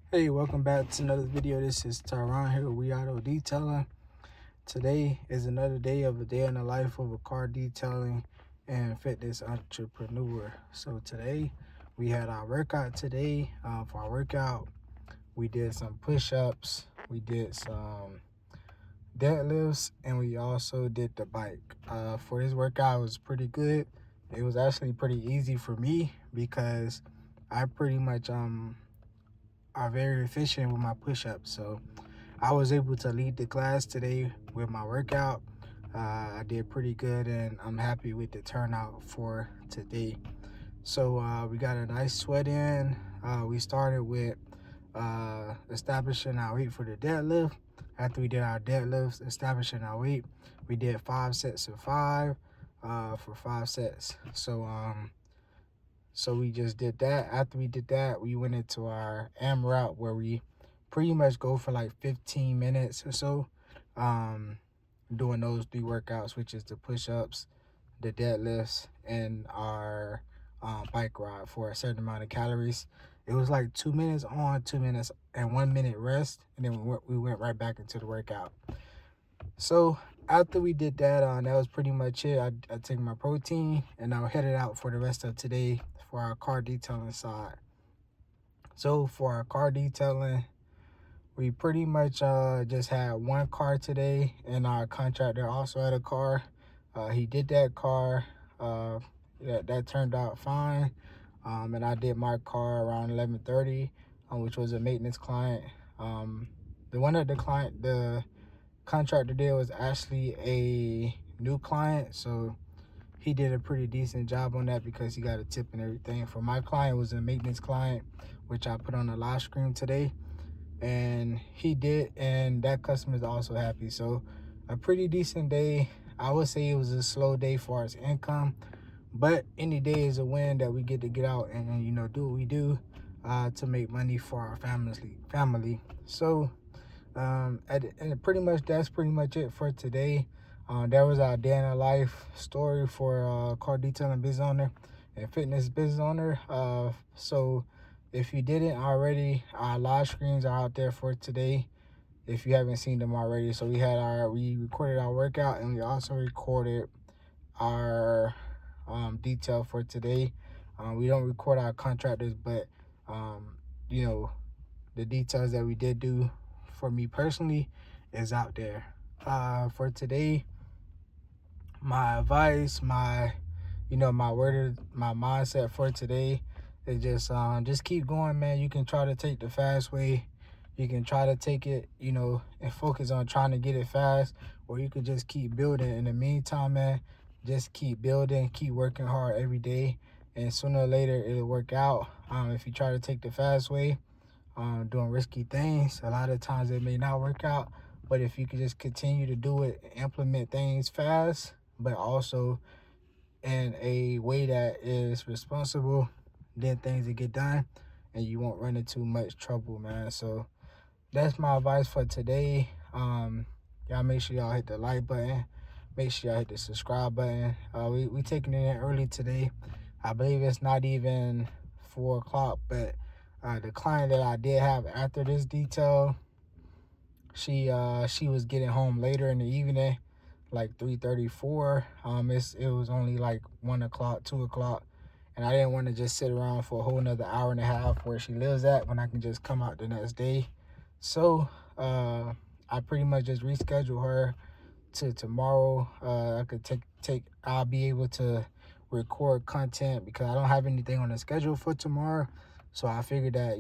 Hey, welcome back to another video. This is Tyron here with We Auto Detailing. Today is another day of a day in the life of a car detailing and fitness entrepreneur. So today we had our workout today. For our workout, we did some push-ups, we did some deadlifts, and we also did the bike. For this workout, it was pretty good. It was actually pretty easy for me because I pretty much are very efficient with my push-ups. So I was able to lead the class today with my workout. I did pretty good and I'm happy with the turnout for today. So we got a nice sweat in. We started with establishing our weight for the deadlift. After we did our deadlifts, establishing our weight, we did 5 sets of 5 for 5 sets. So we just did that. After we did that, we went into our AMRAP where we pretty much go for like 15 minutes or so, doing those 3 workouts, which is the push-ups, the deadlifts, and our bike ride for a certain amount of calories. It was like 2 minutes on, 2 minutes, and 1 minute rest, and then we went right back into the workout. So after we did that, that was pretty much it. I took my protein and I headed out for the rest of today for our car detailing side. So for our car detailing, we pretty much just had one car today, and our contractor also had a car. He did that car. That turned out fine. And I did my car around 11:30, which was a maintenance client. The contractor did was actually a new client, so he did a pretty decent job on that because he got a tip and everything. For my client was a maintenance client, which I put on the live stream today, and he did, and that customer is also happy. So a pretty decent day. I would say it was a slow day for us income, but any day is a win that we get to get out and do what we do to make money for our family. So and pretty much that's pretty much it for today. That was our day in our life story for car detailing business owner and fitness business owner. So if you didn't already, our live screens are out there for today if you haven't seen them already. So we recorded our workout, and we also recorded our detail for today. We don't record our contractors, but you know the details that we did do for me personally is out there. For today, my advice, my mindset for today is just keep going, man. You can try to take the fast way. You can try to take it, and focus on trying to get it fast, or you could just keep building. In the meantime, man, just keep building, keep working hard every day, and sooner or later it'll work out. If you try to take the fast way, doing risky things, a lot of times it may not work out. But if you could just continue to do it, implement things fast, but also in a way that is responsible, then things will get done and you won't run into much trouble, man. So that's my advice for today. Y'all make sure y'all hit the like button, make sure y'all hit the subscribe button. We taking it in early today. I believe it's not even 4 o'clock, but the client that I did have after this detail, she was getting home later in the evening, like 3:34. It was only like 1 o'clock, 2 o'clock, and I didn't want to just sit around for a whole another hour and a half where she lives at when I can just come out the next day. So I pretty much just rescheduled her to tomorrow. I could I'll be able to record content because I don't have anything on the schedule for tomorrow. So I figured that,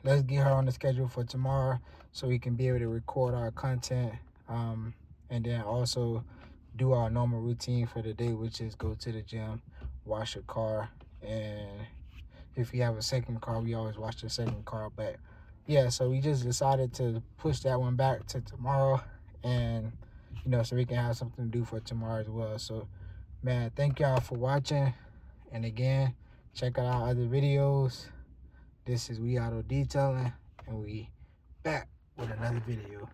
let's get her on the schedule for tomorrow so we can be able to record our content, and then also do our normal routine for the day, which is go to the gym, wash your car, and if you have a second car, we always wash the second car. But yeah, so we just decided to push that one back to tomorrow, and so we can have something to do for tomorrow as well. So man, thank y'all for watching, and again, check out our other videos. This is We Auto Detailing, and we back with another video.